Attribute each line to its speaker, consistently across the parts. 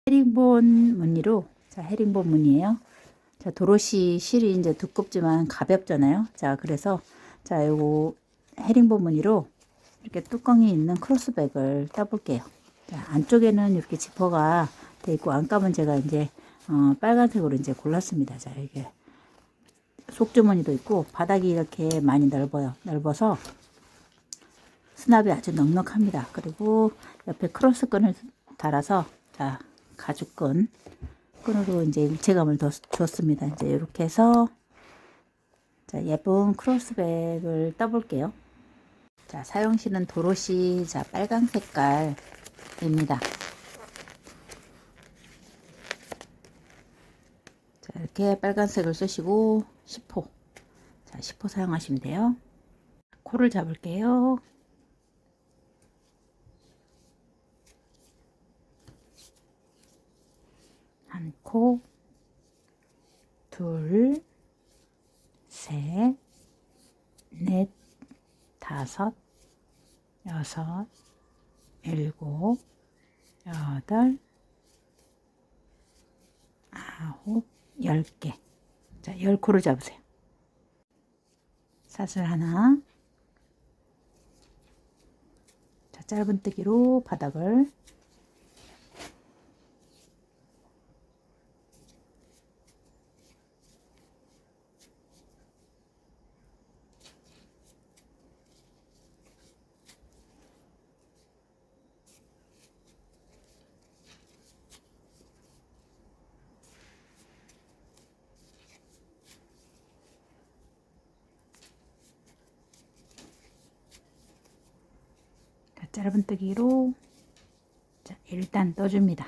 Speaker 1: 헤링본 무늬로, 자, 헤링본 무늬예요. 자, 도로시 실이 이제 두껍지만 가볍잖아요. 자, 그래서 자, 요거 헤링본 무늬로 이렇게 뚜껑이 있는 크로스백을 따볼게요. 자, 안쪽에는 이렇게 지퍼가 돼 있고, 안감은 제가 이제 빨간색으로 이제 골랐습니다. 자, 이게 속주머니도 있고, 바닥이 이렇게 많이 넓어서 수납이 아주 넉넉합니다. 그리고 옆에 크로스끈을 달아서, 자, 끈으로 이제 일체감을 더 줬습니다. 이제 이렇게 해서, 자, 예쁜 크로스백을 떠볼게요. 자, 사용실은 도로시, 자, 빨강 색깔입니다. 자, 이렇게 빨간색을 쓰시고 10호, 자, 10호 사용하시면 돼요. 코를 잡을게요. 한 코, 둘, 셋, 넷, 다섯, 여섯, 일곱, 여덟, 아홉, 10개. 자, 10코를 잡으세요. 사슬 하나. 자, 짧은뜨기로 바닥을. 자, 짧은뜨기로, 자, 일단 떠줍니다.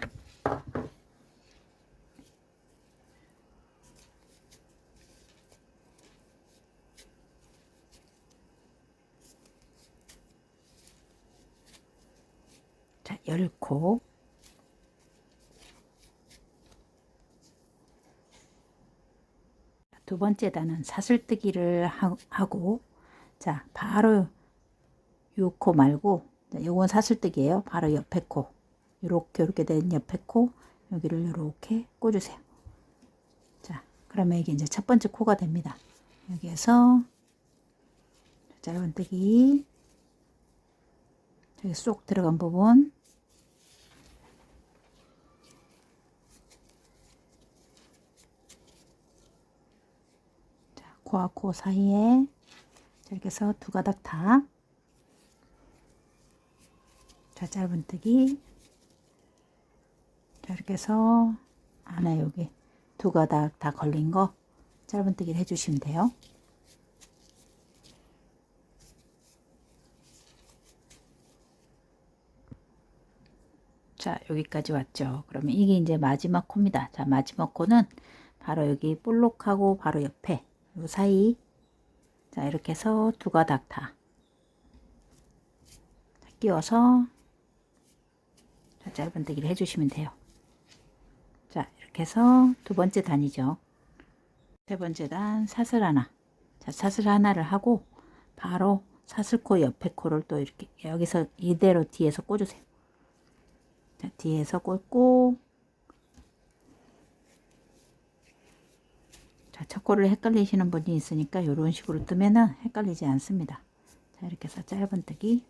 Speaker 1: 자, 10코. 두 번째 단은 사슬뜨기를 하고, 자, 바로 요 코 말고, 자, 요건 사슬뜨기예요. 바로 옆에 코, 요렇게 된 옆에 코, 여기를 요렇게 꽂으세요. 자, 그러면 이게 이제 첫 번째 코가 됩니다. 여기에서 짧은뜨기, 저기 쏙 들어간 부분, 자, 코와 코 사이에 이렇게 해서 두 가닥 다, 자, 짧은뜨기, 자, 이렇게 해서 안에 여기 두 가닥 다 걸린 거 짧은뜨기를 해주시면 돼요. 자, 여기까지 왔죠. 그러면 이게 이제 마지막 코입니다. 자, 마지막 코는 바로 여기 볼록하고 바로 옆에 요 사이, 자, 이렇게 해서 두 가닥 다 끼워서, 자, 짧은뜨기를 해주시면 돼요. 자, 이렇게 해서 두 번째 단이죠. 세 번째 단 사슬 하나. 자, 사슬 하나를 하고 바로 사슬코 옆에 코를 또 이렇게 여기서 이대로 뒤에서 꽂으세요. 자, 뒤에서 꽂고, 자, 첫 코를 헷갈리시는 분이 있으니까 이런 식으로 뜨면은 헷갈리지 않습니다. 자, 이렇게 해서 짧은뜨기,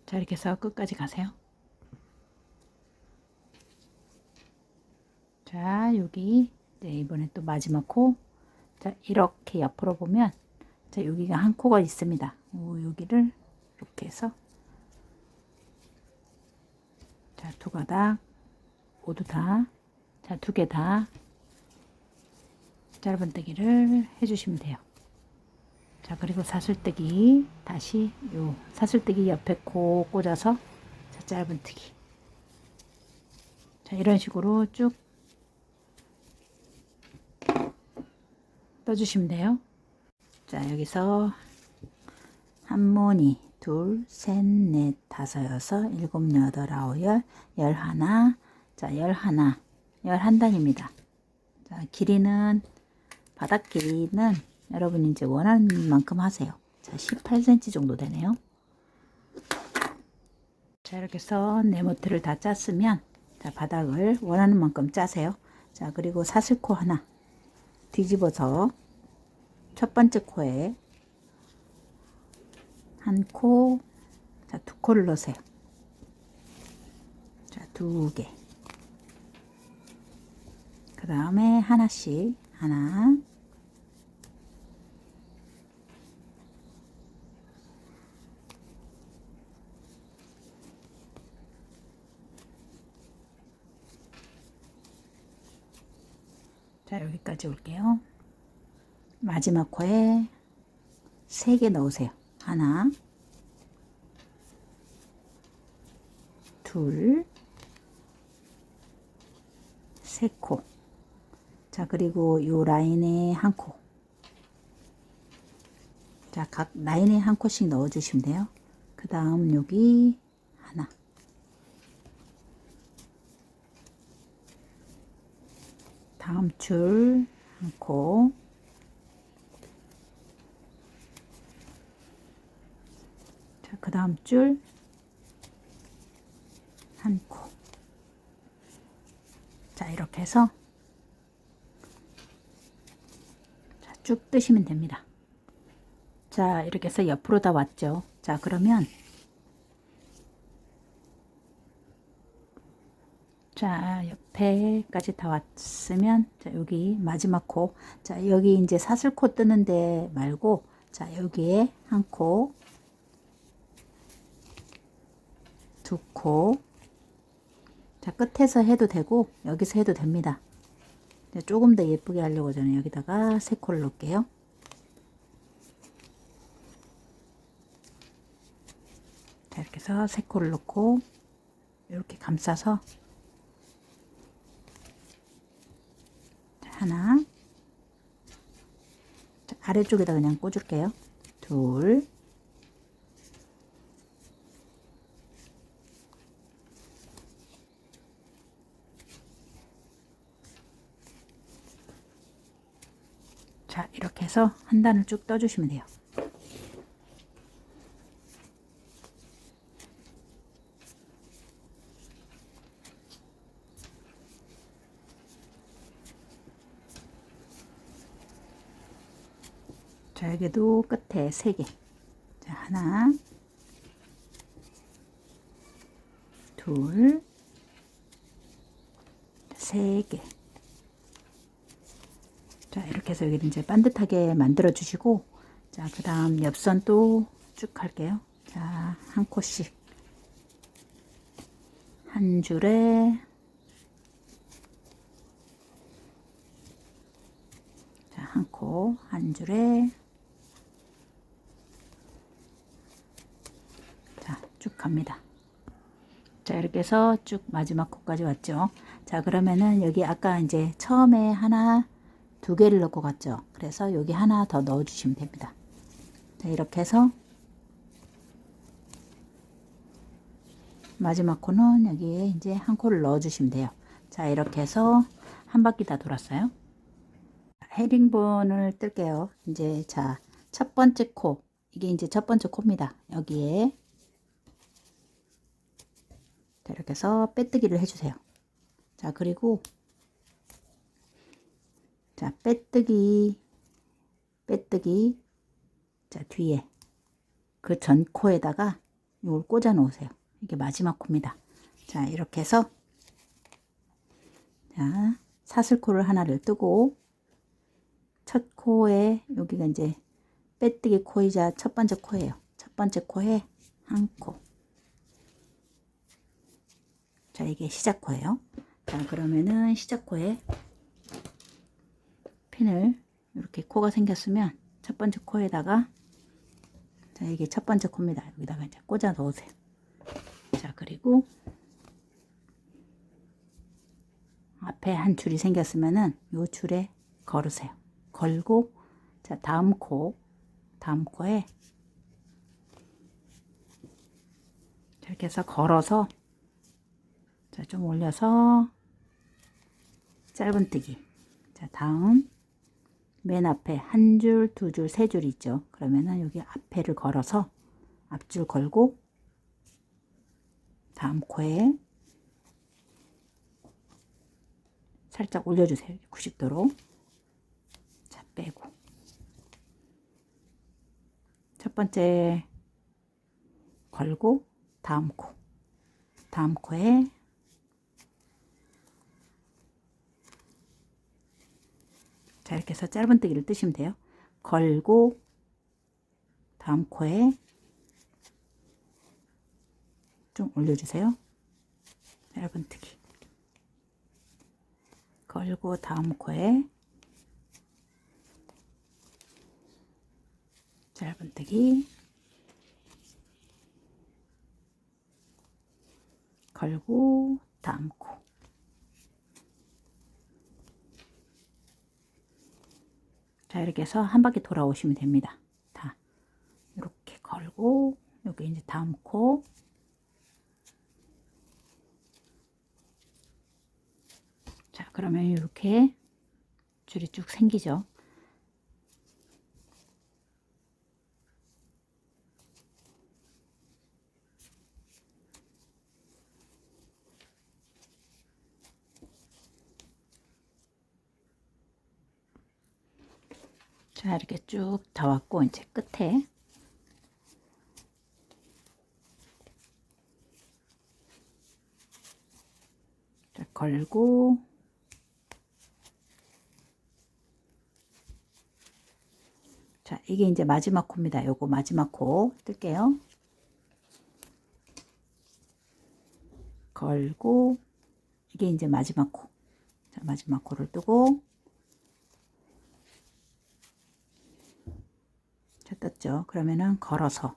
Speaker 1: 자, 이렇게 해서 끝까지 가세요. 자, 여기 네, 이번에 또 마지막 코. 자, 이렇게 옆으로 보면, 자, 여기가 한 코가 있습니다. 여기를 이렇게 해서, 자, 두 가닥 모두 다, 자, 두 개 다 짧은뜨기를 해주시면 돼요. 자, 그리고 사슬뜨기 다시 요 사슬뜨기 옆에 코 꽂아서, 자, 짧은뜨기, 자, 이런 식으로 쭉 떠주시면 돼요. 자, 여기서 한 무늬, 둘, 셋, 넷, 다섯, 여섯, 일곱, 여덟, 아홉, 열, 11. 자, 11. 11단입니다. 자, 길이는 바닥 길이는 여러분이 이제 원하는 만큼 하세요. 자, 18cm 정도 되네요. 자, 이렇게 해서 네모트를 다 짰으면 자, 바닥을 원하는 만큼 짜세요. 자, 그리고 사슬코 하나 뒤집어서 첫 번째 코에 한 코, 자, 두 코를 넣으세요. 자, 두 개. 그 다음에 하나씩, 하나, 자, 여기까지 올게요. 마지막 코에 3개 넣으세요. 하나, 둘, 세 코. 자, 그리고 요 라인에 한 코. 자, 각 라인에 한 코씩 넣어 주시면 돼요. 그 다음 여기 하나. 다음 줄 한 코. 자, 그 다음 줄 한 코. 자, 이렇게 해서 자, 쭉 뜨시면 됩니다. 자, 이렇게 해서 옆으로 다 왔죠. 자, 그러면 자, 옆에까지 다 왔으면 자, 여기 마지막 코. 자, 여기 이제 사슬코 뜨는데 말고 자, 여기에 한 코, 두 코. 자, 끝에서 해도 되고 여기서 해도 됩니다. 조금 더 예쁘게 하려고 저는 여기다가 세 코를 넣을게요. 자, 이렇게 해서 세 코를 넣고 이렇게 감싸서 자, 하나, 자, 아래쪽에다 그냥 꽂을게요. 둘, 자, 이렇게 해서 한 단을 쭉 떠주시면 돼요. 자, 여기도 끝에 3개. 자, 하나, 둘, 3개. 자, 이렇게 해서 여기를 이제 반듯하게 만들어 주시고, 자, 그 다음 옆선 또 쭉 할게요. 자, 한 코씩. 한 줄에, 자, 한 코, 한 줄에, 자, 쭉 갑니다. 자, 이렇게 해서 쭉 마지막 코까지 왔죠. 자, 그러면은 여기 아까 이제 처음에 하나, 두 개를 넣고 갔죠. 그래서 여기 하나 더 넣어 주시면 됩니다. 자, 이렇게 해서 마지막 코는 여기에 이제 한 코를 넣어 주시면 돼요. 자, 이렇게 해서 한 바퀴 다 돌았어요. 헤링본을 뜰게요. 이제 자, 첫 번째 코. 이게 이제 첫 번째 코입니다. 여기에 자, 이렇게 해서 빼뜨기를 해주세요. 자, 그리고 자, 빼뜨기 자, 뒤에 그 전 코에다가 이걸 꽂아 놓으세요. 이게 마지막 코입니다. 자, 이렇게 해서 자, 사슬코를 하나를 뜨고 첫 코에 여기가 이제 빼뜨기 코이자 첫 번째 코예요. 첫 번째 코에 한 코. 자, 이게 시작 코예요. 자, 그러면은 시작 코에 핀을 이렇게 코가 생겼으면 첫 번째 코에다가 자, 이게 첫 번째 코입니다. 여기다가 이제 꽂아 넣으세요. 자, 그리고 앞에 한 줄이 생겼으면은 요 줄에 걸으세요. 걸고 자, 다음 코에 이렇게 해서 걸어서 자, 좀 올려서 짧은뜨기. 자, 다음 맨 앞에 한 줄, 두 줄, 세 줄 있죠. 그러면은 여기 앞에를 걸어서 앞줄 걸고 다음 코에 살짝 올려주세요. 90도로. 자, 빼고 첫 번째 걸고 다음 코에 자, 이렇게 해서 짧은뜨기를 뜨시면 돼요. 걸고 다음 코에 좀 올려주세요. 짧은뜨기 걸고 다음 코에 짧은뜨기 걸고 다음 코. 자, 이렇게 해서 한 바퀴 돌아오시면 됩니다. 다 이렇게 걸고 여기 이제 다음 코. 자, 그러면 이렇게 줄이 쭉 생기죠. 자, 이렇게 쭉 다 왔고 이제 끝에 자, 걸고 자, 이게 이제 마지막 코입니다. 요거 마지막 코 뜰게요. 걸고 이게 이제 마지막 코. 자, 마지막 코를 뜨고 자, 떴죠. 그러면은 걸어서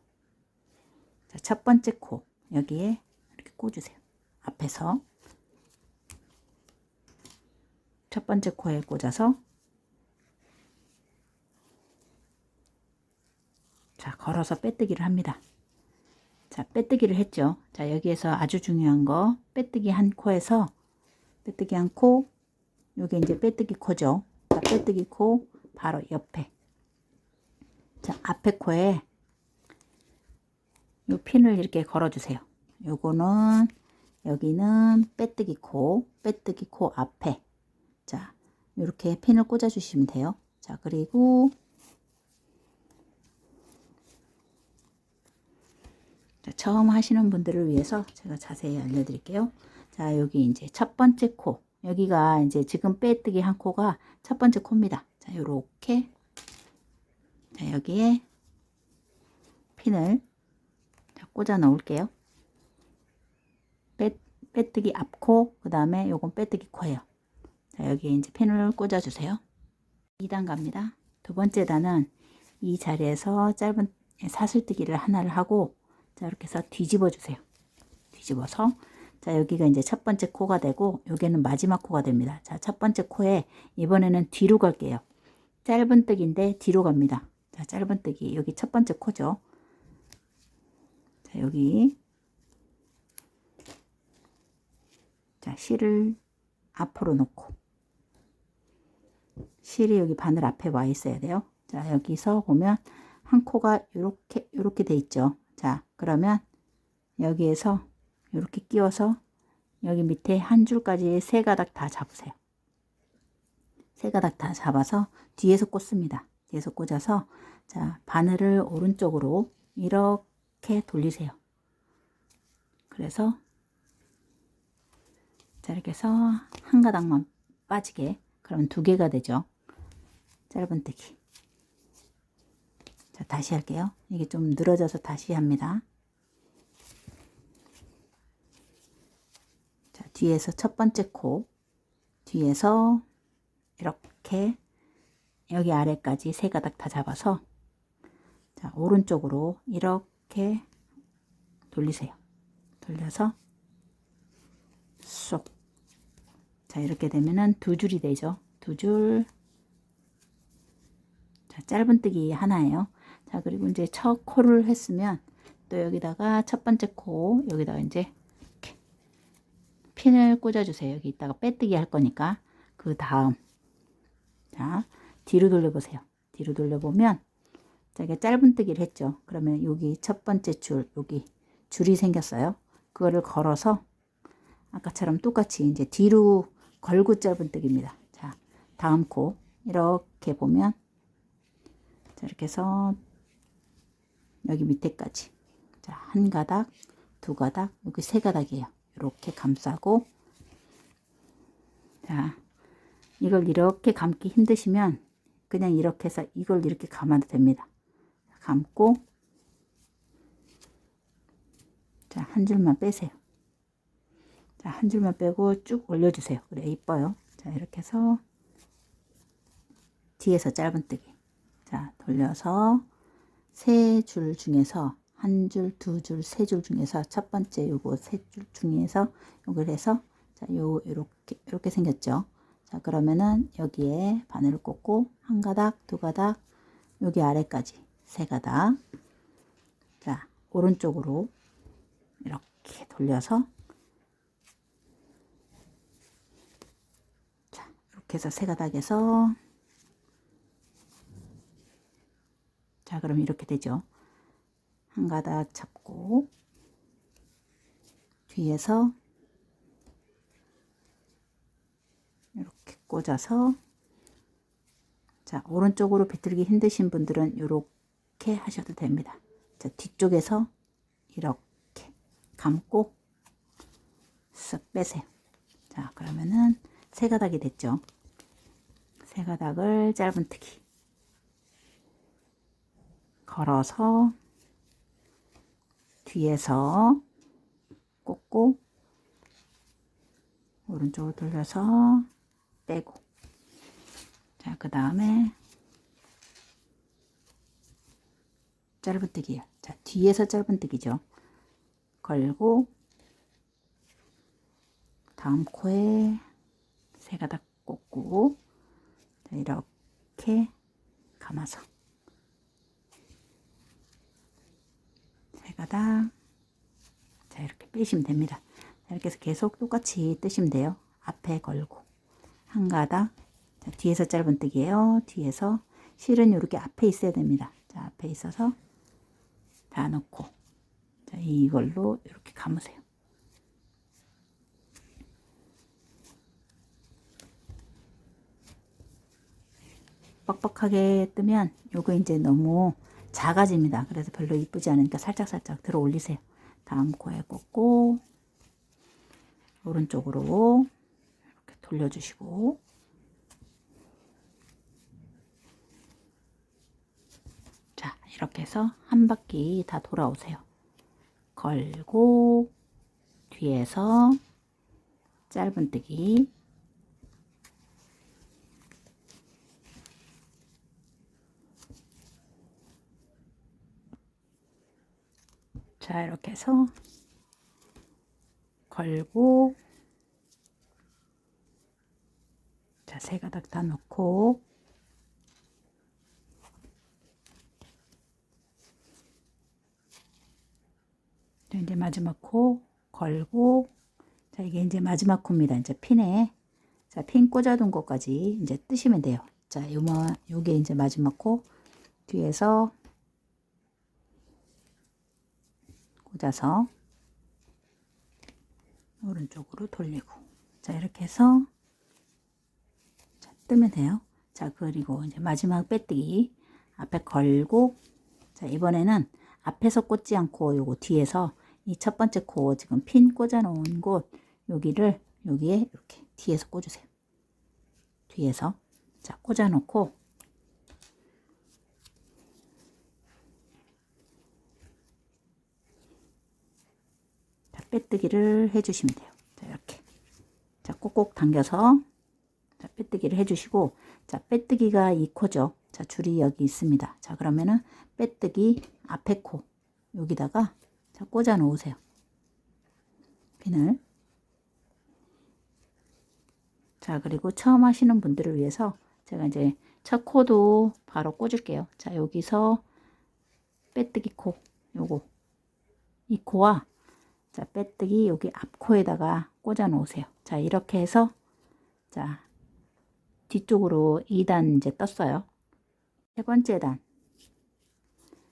Speaker 1: 자, 첫 번째 코 여기에 이렇게 꽂으세요. 앞에서 첫 번째 코에 꽂아서 자, 걸어서 빼뜨기를 합니다. 자, 빼뜨기를 했죠. 자, 여기에서 아주 중요한 거 빼뜨기 한 코에서 빼뜨기 한 코, 요게 이제 빼뜨기 코죠. 자, 빼뜨기 코 바로 옆에 자, 앞에 코에 요 핀을 이렇게 걸어 주세요. 요거는 여기는 빼뜨기 코 앞에 자, 이렇게 핀을 꽂아 주시면 돼요. 자, 그리고 자, 처음 하시는 분들을 위해서 제가 자세히 알려드릴게요. 자, 여기 이제 첫 번째 코 여기가 이제 지금 빼뜨기 한 코가 첫 번째 코입니다. 자, 요렇게 자, 여기에 핀을 자, 꽂아 넣을게요. 빼뜨기 앞코 그 다음에 요건 빼뜨기 코예요. 자, 여기 이제 핀을 꽂아 주세요. 2단 갑니다. 두 번째 단은 이 자리에서 짧은 사슬뜨기를 하나를 하고 자, 이렇게 해서 뒤집어 주세요. 뒤집어서 자, 여기가 이제 첫 번째 코가 되고 여기는 마지막 코가 됩니다. 자, 첫 번째 코에 이번에는 뒤로 갈게요. 짧은뜨기인데 뒤로 갑니다. 자, 짧은뜨기 여기 첫 번째 코죠. 자, 여기 자, 실을 앞으로 놓고 실이 여기 바늘 앞에 와 있어야 돼요. 자, 여기서 보면 한 코가 이렇게 돼 있죠. 자, 그러면 여기에서 이렇게 끼워서 여기 밑에 한 줄까지 세 가닥 다 잡으세요. 세 가닥 다 잡아서 뒤에서 꽂습니다. 뒤에서 꽂아서 자, 바늘을 오른쪽으로 이렇게 돌리세요. 그래서 자, 이렇게 해서 한 가닥만 빠지게 그러면 두 개가 되죠. 짧은뜨기. 자, 다시 할게요. 이게 좀 늘어져서 다시 합니다. 자, 뒤에서 첫 번째 코 뒤에서 이렇게 여기 아래까지 세 가닥 다 잡아서 자, 오른쪽으로 이렇게 돌리세요. 돌려서 쏙. 자, 이렇게 되면은 두 줄이 되죠. 두 줄. 자, 짧은뜨기 하나예요. 자, 그리고 이제 첫 코를 했으면 또 여기다가 첫 번째 코 여기다가 이제 이렇게 핀을 꽂아 주세요. 여기 있다가 빼뜨기 할 거니까 그 다음, 자, 뒤로 돌려보세요. 뒤로 돌려보면, 자, 이게 짧은뜨기를 했죠. 그러면 여기 첫 번째 줄, 여기 줄이 생겼어요. 그거를 걸어서 아까처럼 똑같이 이제 뒤로 걸고 짧은뜨기입니다. 자, 다음 코 이렇게 보면, 자, 이렇게 해서 여기 밑에까지, 자, 한 가닥, 두 가닥, 여기 세 가닥이에요. 이렇게 감싸고, 자, 이걸 이렇게 감기 힘드시면 그냥 이렇게 해서 이걸 이렇게 감아도 됩니다. 감고, 자, 한 줄만 빼세요. 자, 한 줄만 빼고 쭉 올려주세요. 그래, 이뻐요. 자, 이렇게 해서 뒤에서 짧은뜨기. 자, 돌려서 세 줄 중에서 한 줄, 두 줄, 세 줄 중에서 첫 번째 요거 세 줄 중에서 요걸 해서, 자, 요렇게 생겼죠. 자, 그러면은 여기에 바늘을 꽂고 한 가닥, 두 가닥, 여기 아래까지 세 가닥. 자, 오른쪽으로 이렇게 돌려서, 자, 이렇게 해서 세 가닥에서, 자, 그럼 이렇게 되죠. 한 가닥 잡고 뒤에서 이렇게 꽂아서, 자, 오른쪽으로 비틀기 힘드신 분들은 이렇게 하셔도 됩니다. 자, 뒤쪽에서 이렇게 감고 쓱 빼세요. 자, 그러면은 세 가닥이 됐죠. 세 가닥을 짧은뜨기 걸어서 뒤에서 꽂고 오른쪽으로 돌려서 빼고, 자, 그 다음에 짧은뜨기예요. 자, 뒤에서 짧은뜨기죠. 걸고 다음 코에 세 가닥 꽂고, 자, 이렇게 감아서 세 가닥, 자, 이렇게 빼시면 됩니다. 자, 이렇게 해서 계속 똑같이 뜨시면 돼요. 앞에 걸고 한 가닥, 자, 뒤에서 짧은뜨기예요. 뒤에서 실은 이렇게 앞에 있어야 됩니다. 자, 앞에 있어서 다 넣고, 자, 이걸로 이렇게 감으세요. 뻑뻑하게 뜨면 요거 이제 너무 작아집니다. 그래서 별로 이쁘지 않으니까 살짝살짝 들어 올리세요. 다음 코에 꽂고 오른쪽으로 이렇게 돌려주시고, 자, 이렇게 해서 한 바퀴 다 돌아오세요. 걸고 뒤에서 짧은뜨기, 자, 이렇게 해서 걸고, 자, 세 가닥 다 넣고, 자, 이제 마지막 코 걸고, 자, 이게 이제 마지막 코입니다. 이제 핀에, 자, 핀 꽂아둔 것까지 이제 뜨시면 돼요. 자, 요게 이제 마지막 코 뒤에서 꽂아서 오른쪽으로 돌리고, 자, 이렇게 해서, 자, 뜨면 돼요. 자, 그리고 이제 마지막 빼뜨기 앞에 걸고, 자, 이번에는 앞에서 꽂지 않고 요거 뒤에서 이 첫 번째 코 지금 핀 꽂아 놓은 곳 여기를 여기에 이렇게 뒤에서 꽂으세요. 뒤에서, 자, 꽂아 놓고, 자, 빼뜨기를 해주시면 돼요. 자, 이렇게, 자, 꼭꼭 당겨서, 자, 빼뜨기를 해주시고, 자, 빼뜨기가 이 코죠. 자, 줄이 여기 있습니다. 자, 그러면은 빼뜨기 앞에 코 여기다가, 자, 꽂아 놓으세요. 핀을. 자, 그리고 처음 하시는 분들을 위해서 제가 이제 첫 코도 바로 꽂을게요. 자, 여기서 빼뜨기 코 요거 이 코와, 자, 빼뜨기 여기 앞코에다가 꽂아 놓으세요. 자, 이렇게 해서, 자, 뒤쪽으로 2단 이제 떴어요. 세 번째 단.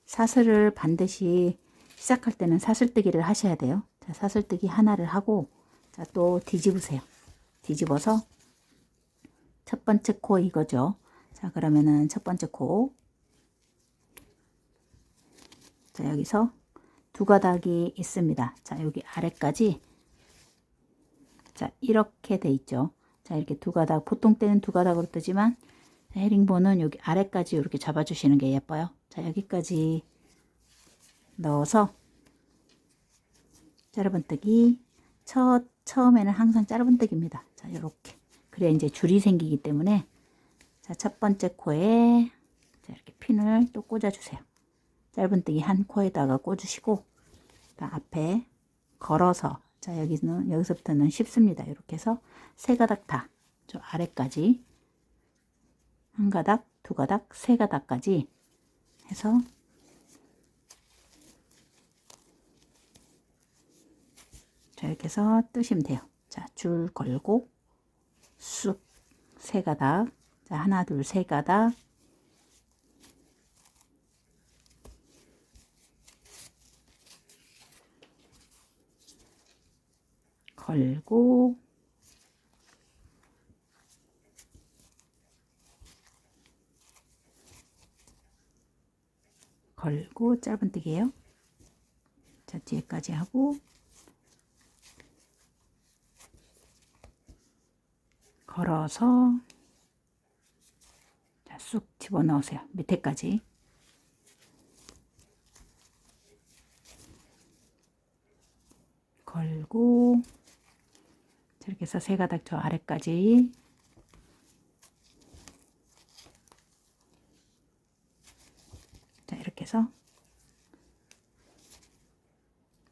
Speaker 1: 사슬을 반드시 시작할 때는 사슬뜨기를 하셔야 돼요. 자, 사슬뜨기 하나를 하고, 자, 또 뒤집으세요. 뒤집어서 첫 번째 코 이거죠. 자, 그러면은 첫 번째 코. 자, 여기서 두 가닥이 있습니다. 자, 여기 아래까지. 자, 이렇게 돼 있죠. 자, 이렇게 두 가닥, 보통 때는 두 가닥으로 뜨지만, 헤링본은 여기 아래까지 이렇게 잡아주시는 게 예뻐요. 자, 여기까지 넣어서 짧은뜨기. 처음에는 항상 짧은뜨기입니다. 자, 이렇게. 그래야 이제 줄이 생기기 때문에, 자, 첫 번째 코에 자, 이렇게 핀을 또 꽂아주세요. 짧은뜨기 한 코에다가 꽂으시고, 앞에 걸어서, 자, 여기서부터는 쉽습니다. 이렇게 해서 세 가닥 다, 저 아래까지 한 가닥, 두 가닥, 세 가닥까지 해서 자, 이렇게 해서 뜨시면 돼요. 자, 줄 걸고 쑥 세 가닥, 자, 하나, 둘, 세 가닥, 걸고 걸고 짧은뜨기예요. 자, 뒤에까지 하고 걸어서 자, 쑥 집어넣으세요. 밑에까지. 걸고 이렇게 해서 세 가닥 저 아래까지 자, 이렇게 해서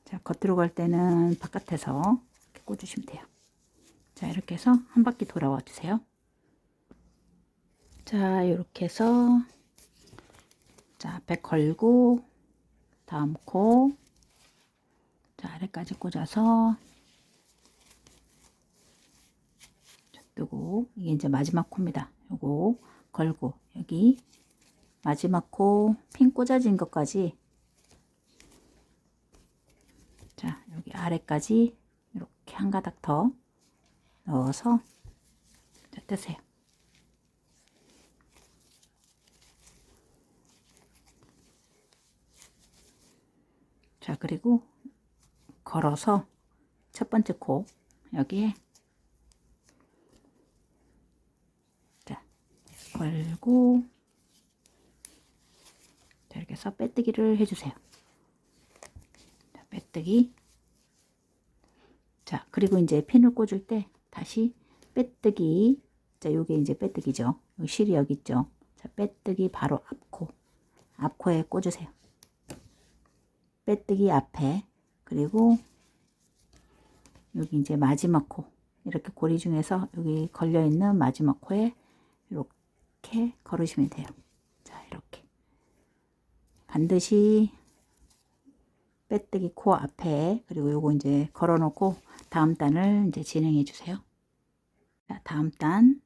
Speaker 1: 자, 겉으로 갈 때는 바깥에서 이렇게 꽂으시면 돼요. 자, 이렇게 해서 한 바퀴 돌아와 주세요. 자, 이렇게 해서 자, 앞에 걸고 다음 코 자, 아래까지 꽂아서 뜨고 이게 이제 마지막 코입니다. 요거 걸고 여기 마지막 코 핀 꽂아진 것까지 자, 여기 아래까지 이렇게 한 가닥 더 넣어서 자, 뜨세요. 자, 그리고 걸어서 첫 번째 코 여기에 자, 걸고 자, 이렇게 해서 빼뜨기를 해주세요. 자, 빼뜨기. 자, 그리고 이제 핀을 꽂을 때 다시 빼뜨기. 자, 요게 이제 빼뜨기죠. 요 실이 여기 있죠. 자, 빼뜨기 바로 앞코에 꽂으세요. 빼뜨기 앞에, 그리고 여기 이제 마지막 코, 이렇게 고리 중에서 여기 걸려 있는 마지막 코에 이렇게 걸으시면 돼요. 자, 이렇게 반드시 빼뜨기 코 앞에, 그리고 요거 이제 걸어 놓고 다음 단을 이제 진행해 주세요. 자, 다음 단.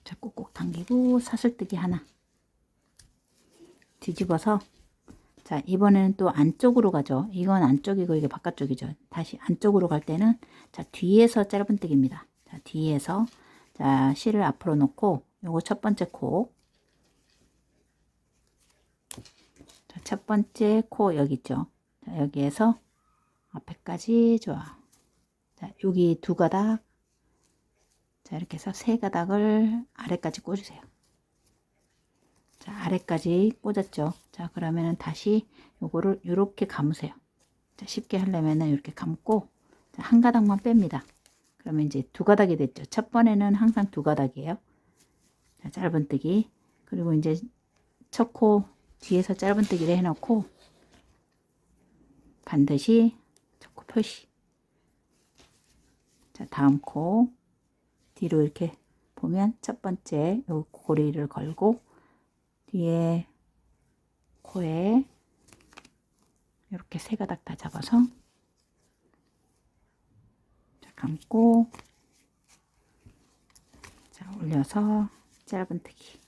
Speaker 1: 자, 꼭꼭 당기고 사슬뜨기 하나. 뒤집어서 자, 이번에는 또 안쪽으로 가죠. 이건 안쪽이고 이게 바깥쪽이죠. 다시 안쪽으로 갈 때는 자, 뒤에서 짧은뜨기입니다. 자, 뒤에서 자, 실을 앞으로 놓고 요거 첫 번째 코. 자, 첫 번째 코 여기 있죠. 자, 여기에서 앞에까지 좋아. 자, 여기 두 가닥. 자, 이렇게 해서 세 가닥을 아래까지 꽂으세요. 자, 아래까지 꽂았죠. 자, 그러면은 다시 요거를 이렇게 감으세요. 자, 쉽게 하려면은 이렇게 감고 자, 한 가닥만 뺍니다. 그러면 이제 두 가닥이 됐죠. 첫 번에는 항상 두 가닥이에요. 자, 짧은뜨기. 그리고 이제 첫 코 뒤에서 짧은뜨기를 해놓고 반드시 첫 코 표시. 자, 다음 코 뒤로 이렇게 보면 첫 번째 요 고리를 걸고 뒤에 코에 이렇게 세 가닥 다 잡아서 감고 자 올려서 짧은뜨기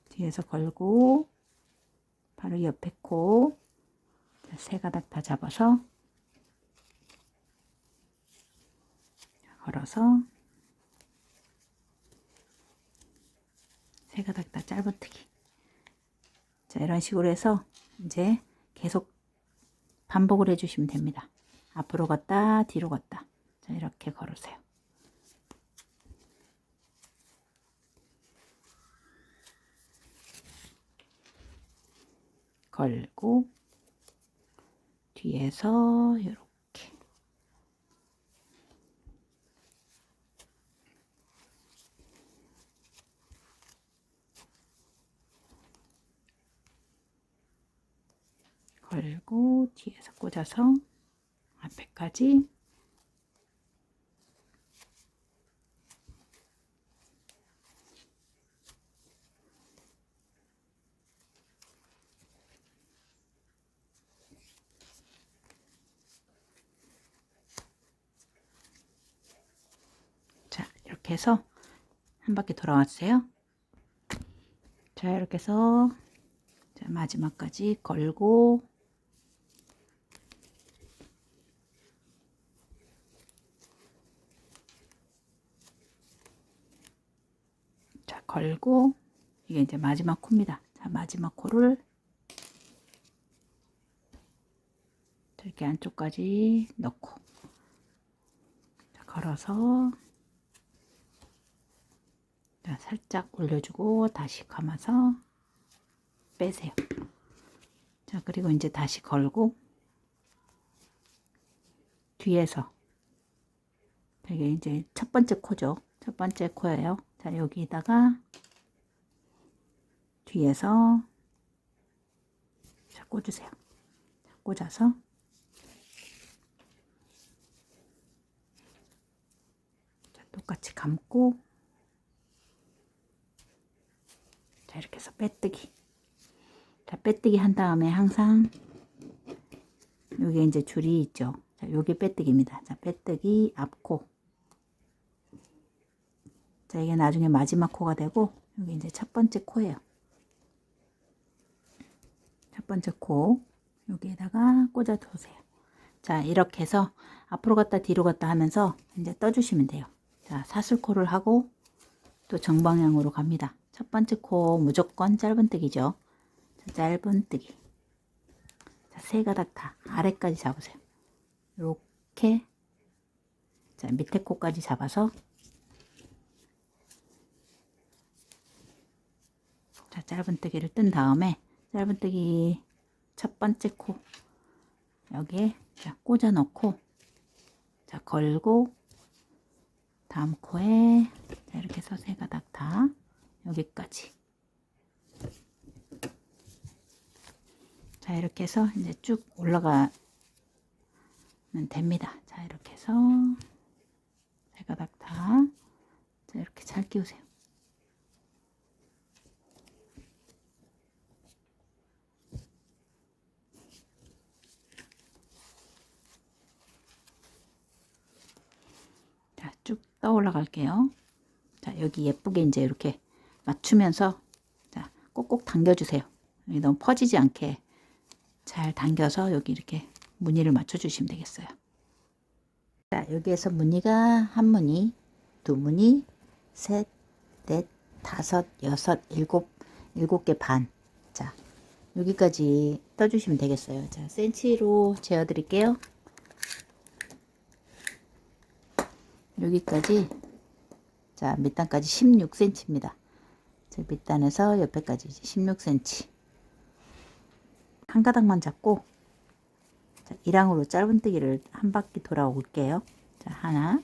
Speaker 1: 뒤에서 걸고 바로 옆에 코 세 가닥 다 잡아서 걸어서 세 가닥 다 짧은뜨기. 자 이런 식으로 해서 이제 계속 반복을 해주시면 됩니다. 앞으로 갔다 뒤로 갔다. 자 이렇게 걸으세요. 걸고 뒤에서 이렇게 걸고 뒤에서 꽂아서 앞에까지 자 이렇게 해서 한 바퀴 돌아와 주세요. 자 이렇게 해서 자, 마지막까지 걸고 자 걸고 이게 이제 마지막 코입니다. 자 마지막 코를 이렇게 안쪽까지 넣고 자, 걸어서 자, 살짝 올려주고 다시 감아서 빼세요. 자 그리고 이제 다시 걸고 뒤에서 이게 이제 첫 번째 코죠. 첫 번째 코예요. 자 여기다가 뒤에서 자 꽂으세요. 자, 꽂아서 자, 똑같이 감고 자 이렇게 해서 빼뜨기. 자 빼뜨기 한 다음에 항상 여기 이제 줄이 있죠. 자 요게 빼뜨기입니다. 자 빼뜨기 앞코. 자 이게 나중에 마지막 코가 되고 여기 이제 첫 번째 코예요. 첫 번째 코 여기에다가 꽂아 두세요. 자 이렇게 해서 앞으로 갔다 뒤로 갔다 하면서 이제 떠주시면 돼요. 자 사슬코를 하고 또 정방향으로 갑니다. 첫 번째 코 무조건 짧은뜨기죠. 자, 짧은뜨기. 자, 세 가닥 다 아래까지 잡으세요. 이렇게 자 밑에 코까지 잡아서 자 짧은뜨기를 뜬 다음에 짧은뜨기 첫 번째 코 여기에 자 꽂아 넣고 자 걸고 다음 코에 자, 이렇게 해서 세 가닥 다 여기까지 자 이렇게 해서 이제 쭉 올라가면 됩니다. 자 이렇게 해서 세 가닥 다 자 이렇게 잘 끼우세요. 자 쭉 떠 올라갈게요. 자 여기 예쁘게 이제 이렇게 맞추면서 자 꼭꼭 당겨주세요. 여기 너무 퍼지지 않게 잘 당겨서 여기 이렇게 무늬를 맞춰 주시면 되겠어요. 자 여기에서 무늬가 한 무늬, 두 무늬, 셋, 넷, 다섯, 여섯, 일곱 개 반. 자 여기까지 떠주시면 되겠어요. 자 센치로 재어 드릴게요. 여기까지 자 밑단까지 16cm입니다. 자, 밑단에서 옆에까지 16cm. 한 가닥만 잡고 자, 1항으로 짧은뜨기를 한 바퀴 돌아올게요. 자, 하나,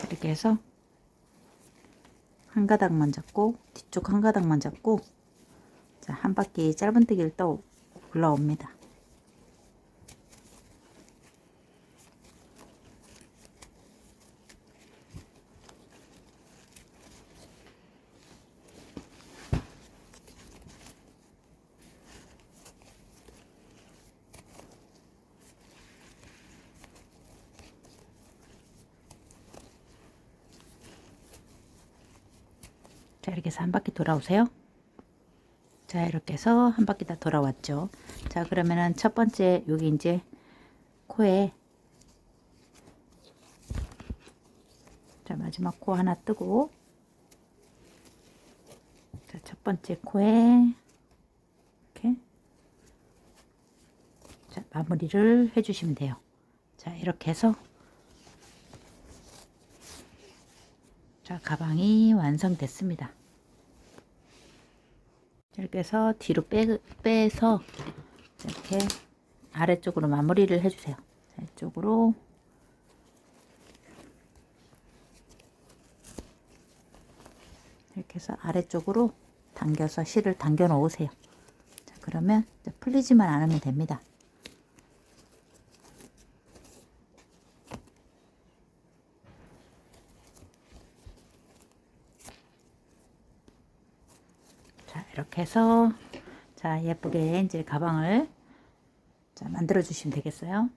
Speaker 1: 이렇게 해서 한 가닥만 잡고 뒤쪽 한 가닥만 잡고 자, 한 바퀴 짧은뜨기를 떠 올라옵니다. 자, 이렇게 해서 한 바퀴 돌아오세요. 자, 이렇게 해서 한 바퀴 다 돌아왔죠. 자, 그러면은 첫 번째 여기 이제 코에, 자, 마지막 코 하나 뜨고, 자, 첫 번째 코에 이렇게, 자, 마무리를 해주시면 돼요. 자, 이렇게 해서, 자, 가방이 완성됐습니다. 이렇게 해서 뒤로 빼서 이렇게 아래쪽으로 마무리를 해주세요. 자, 이쪽으로 이렇게 해서 아래쪽으로 당겨서 실을 당겨 놓으세요. 자, 그러면 풀리지만 않으면 됩니다. 자, 이렇게 해서 자, 예쁘게 이제 가방을 자, 만들어 주시면 되겠어요.